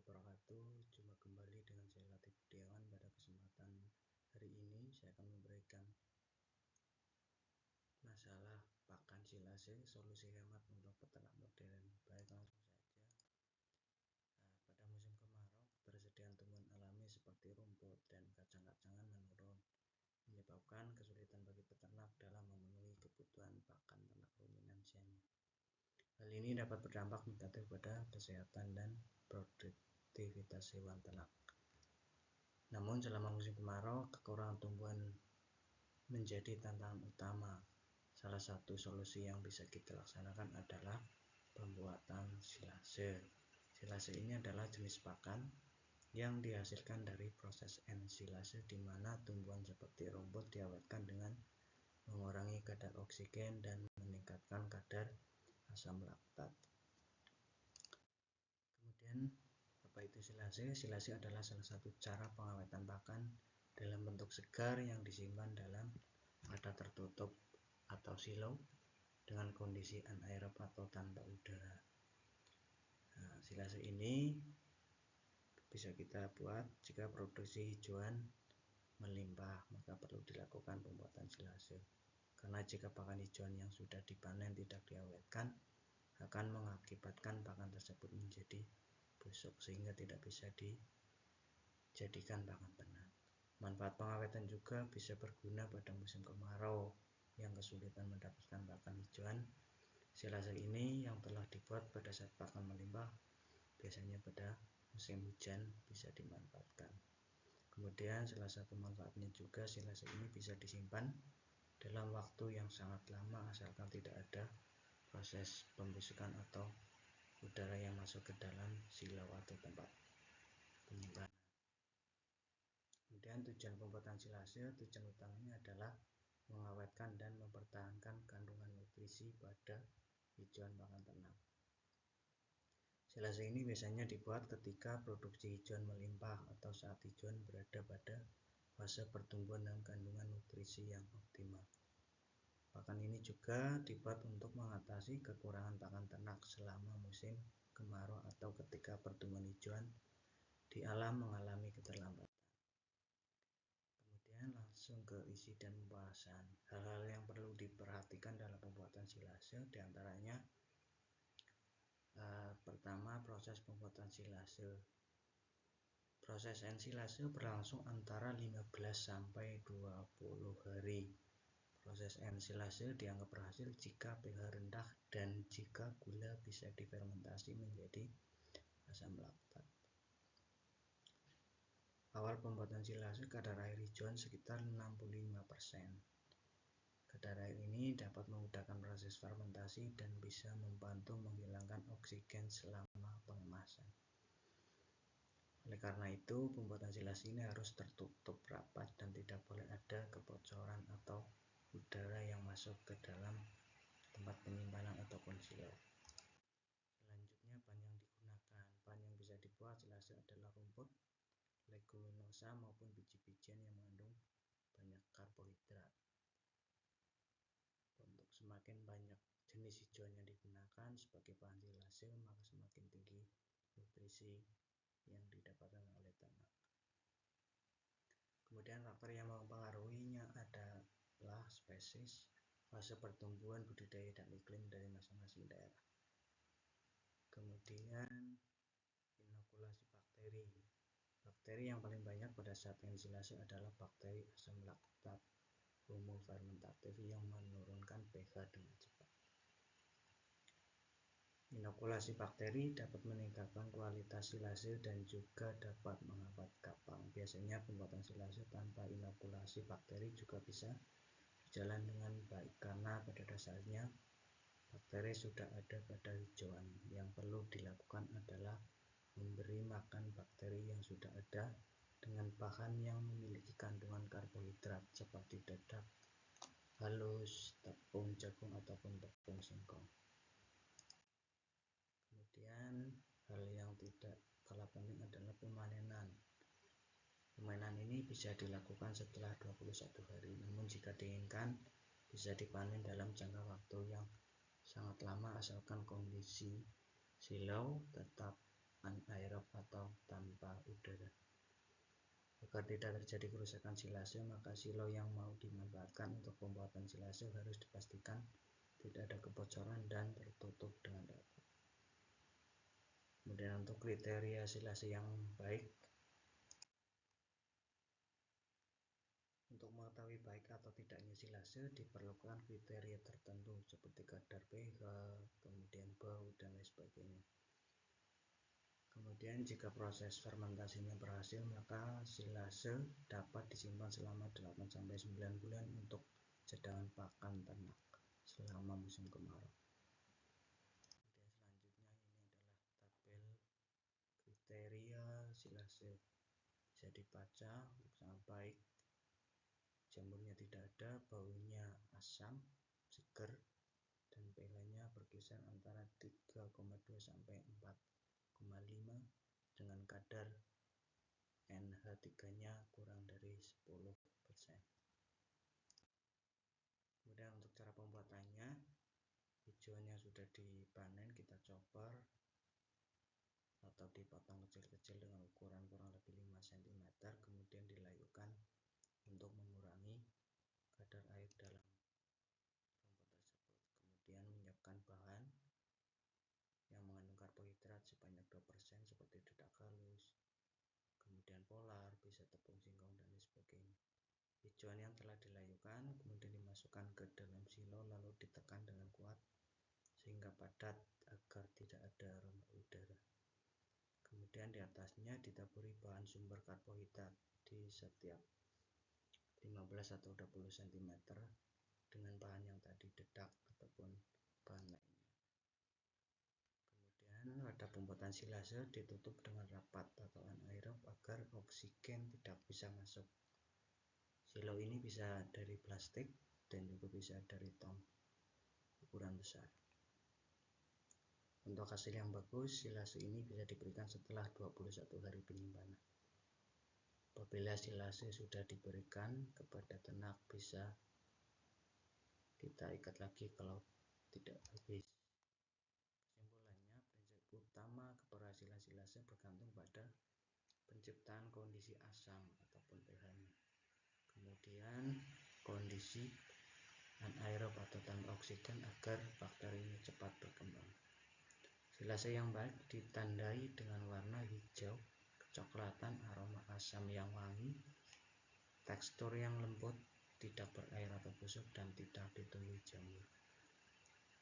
wabarakatuh. Jumpa kembali dengan saya Latif Budiawan. Pada kesempatan hari ini saya akan memberikan masalah pakan silase, solusi hemat untuk peternak modern. Baik, langsung saja. Pada musim kemarau, ketersediaan tumbuhan alami seperti rumput dan kacang-kacangan menurun, menyebabkan kesulitan bagi peternak dalam memenuhi kebutuhan pakan ternak ruminansianya. Hal ini dapat berdampak negatif pada kesehatan dan produktivitas hewan ternak. Namun selama musim kemarau, kekurangan tumbuhan menjadi tantangan utama. Salah satu solusi yang bisa kita laksanakan adalah pembuatan silase. Silase ini adalah jenis pakan yang dihasilkan dari proses ensilase, di mana tumbuhan seperti rumput diawetkan dengan mengurangi kadar oksigen dan meningkatkan kadar asam laktat. Kemudian, apa itu silase? Silase adalah salah satu cara pengawetan pakan dalam bentuk segar yang disimpan dalam wadah tertutup atau silo dengan kondisi anaerob atau tanpa udara. Silase ini bisa kita buat jika produksi hijauan melimpah, maka perlu dilakukan pembuatan silase. Karena jika pakan hijauan yang sudah dipanen tidak diawetkan, akan mengakibatkan pakan tersebut menjadi busuk sehingga tidak bisa dijadikan pakan ternak. Manfaat pengawetan juga bisa berguna pada musim kemarau yang kesulitan mendapatkan pakan hijauan. Silase ini yang telah dibuat pada saat pakan melimpah, biasanya pada musim hujan, bisa dimanfaatkan. Kemudian salah satu manfaatnya juga, silase ini bisa disimpan dalam waktu yang sangat lama asalkan tidak ada proses pembusukan atau udara yang masuk ke dalam silo atau tempat penyimpanan. Kemudian tujuan pembuatan silase, tujuan utamanya adalah mengawetkan dan mempertahankan kandungan nutrisi pada hijauan pakan ternak. Silase ini biasanya dibuat ketika produksi hijauan melimpah atau saat hijauan berada pada fase pertumbuhan dan kandungan nutrisi yang optimal. Pakan ini juga dibuat untuk mengatasi kekurangan pakan ternak selama musim kemarau atau ketika pertumbuhan hijauan di alam mengalami keterlambatan. Kemudian langsung ke isi dan pembahasan. Hal-hal yang perlu diperhatikan dalam pembuatan silase diantaranya pertama, proses pembuatan silase. Proses ensilase berlangsung antara 15 sampai 20 hari. Proses ensilase dianggap berhasil jika pH rendah dan jika gula bisa difermentasi menjadi asam laktat. Awal pembuatan silase kadar air hijauan sekitar 65%. Kadar air ini dapat memudahkan proses fermentasi dan bisa membantu menghilangkan oksigen selama pengemasan. Oleh karena itu, pembuatan silase ini harus tertutup rapat dan tidak boleh ada kebocoran atau udara yang masuk ke dalam tempat penyimpanan ataupun silo. Selanjutnya, bahan yang digunakan. Bahan yang bisa dibuat silase adalah rumput, leguminosa maupun biji-bijian yang mengandung banyak karbohidrat. Untuk semakin banyak jenis hijauan yang digunakan sebagai bahan silase, maka semakin tinggi nutrisi yang didapatkan oleh ternak. Kemudian faktor yang mempengaruhinya adalah spesies, fase pertumbuhan, budidaya, dan iklim dari masing-masing daerah. Kemudian inokulasi bakteri. Bakteri yang paling banyak pada saat ensilase adalah bakteri asam laktat homo fermentatif yang menurunkan pH dengan cepat. Inokulasi bakteri dapat meningkatkan kualitas silase dan juga dapat menghambat kapang. Biasanya pembuatan silase tanpa inokulasi bakteri juga bisa berjalan dengan baik karena pada dasarnya bakteri sudah ada pada hijauan. Yang perlu dilakukan adalah memberi makan bakteri yang sudah ada dengan bahan yang memiliki kandungan karbohidrat seperti dedak halus, tepung jagung ataupun tepung singkong. Kemudian hal yang tidak kalah penting adalah pemanenan. Pemanenan ini bisa dilakukan setelah 21 hari, namun jika diinginkan bisa dipanen dalam jangka waktu yang sangat lama asalkan kondisi silo tetap anaerob atau tanpa udara. Agar tidak terjadi kerusakan silase, maka silo yang mau dimanfaatkan untuk pembuatan silase harus dipastikan tidak ada kebocoran dan tertutup dengan rapat. Kemudian untuk kriteria silase yang baik, untuk mengetahui baik atau tidaknya silase diperlukan kriteria tertentu seperti kadar pH, kemudian bau, dan lain sebagainya. Kemudian jika proses fermentasinya berhasil, maka silase dapat disimpan selama 8-9 bulan untuk cadangan pakan ternak selama musim kemarau. Kemudian selanjutnya ini adalah tabel kriteria silase. Bisa dibaca, sangat baik, jamurnya tidak ada, baunya asam, seger, dan pH-nya berkisar antara 3,2 sampai 4,5 dengan kadar NH3-nya kurang dari 10%. Kemudian untuk cara pembuatannya, hijauannya sudah dipanen, kita chopper atau dipotong kecil-kecil dengan ukuran kurang lebih 5 cm, kemudian dilayukan untuk mengurangi kadar air dalam rumput tersebut. Kemudian menyiapkan bahan yang mengandung karbohidrat sebanyak 2% seperti dedak halus, kemudian polar, bisa tepung singkong, dan lain sebagainya. Hijauan yang telah dilayukan kemudian dimasukkan ke dalam silo lalu ditekan dengan kuat sehingga padat agar tidak ada aroma udara. Kemudian di atasnya ditaburi bahan sumber karbohidrat di setiap 15 atau 20 cm dengan bahan yang tadi dedak ataupun bahan lainnya. Kemudian pada pembuatan silase ditutup dengan rapat atau anaerob agar oksigen tidak bisa masuk. Silo ini bisa dari plastik dan juga bisa dari tong ukuran besar. Untuk hasil yang bagus, silase ini bisa diberikan setelah 21 hari penyimpanan. Apabila silase sudah diberikan kepada ternak, bisa kita ikat lagi kalau tidak habis. Kesimpulannya, prinsip utama keberhasilan silase bergantung pada penciptaan kondisi asam ataupun pH-nya. Kemudian kondisi anaerob atau tanpa oksigen agar bakterinya cepat berkembang. Silase yang baik ditandai dengan warna hijau kecoklatan, aroma asam yang wangi, tekstur yang lembut, tidak berair atau busuk, dan tidak ditumbuhi jamur.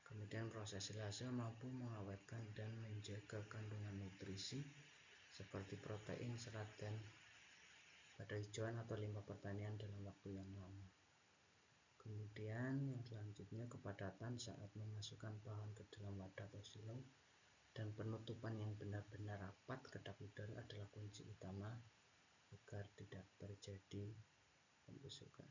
Kemudian proses silase mampu mengawetkan dan menjaga kandungan nutrisi seperti protein, serat, dan pada hijauan atau limbah pertanian dalam waktu yang lama. Kemudian yang selanjutnya, kepadatan saat memasukkan bahan ke dalam wadah atau silo dan penutupan yang benar-benar rapat kedap udara adalah kunci utama agar tidak terjadi pembusukan.